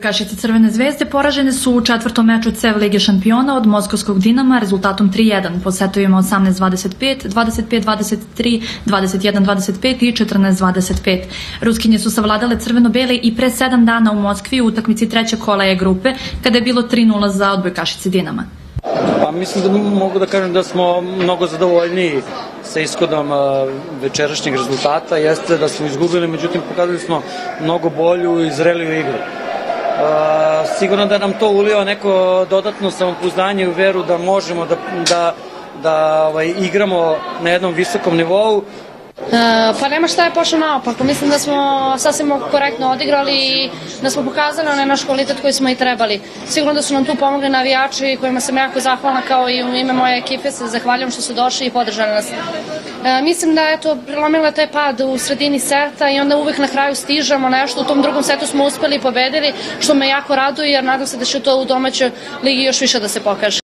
Kašice Crvene zvezde poražene su u četvrtom meču CEV Lige šampiona od moskovskog Dinama rezultatom 3:1 po setovima 18-25, 25-23, 21-25 i 14-25. Ruskinje su savladale crveno-bele i pre 7 dana u Moskvi u utakmici trećeg kola E grupe kada je bilo 3:0 za odbojkašice Dinama. Pa mislim da mogu da kažem da smo mnogo zadovoljniji sa ishodom večerašnjeg rezultata. Jeste da smo izgubili, međutim pokazali smo mnogo bolju i zreliju igru. Sigurno da nam to ulio neko dodatno samopouzdanje i veru da možemo da igramo na jednom visokom nivou. Pa nema šta je pošlo naopako. Mislim da smo sasvim korektno odigrali i da smo pokazali onaj naš kvalitet koji smo i trebali. Sigurno da su nam tu pomogli navijači kojima sam jako zahvalna, kao i u ime moje ekipe se zahvaljujem što su došli i podržali nas. Mislim da je to prelomila taj pad u sredini seta i onda uvek na kraju stižemo nešto. U tom drugom setu smo uspeli i pobedili, što me jako raduje jer nadam se da će to u domaćoj ligi još više da se pokaže.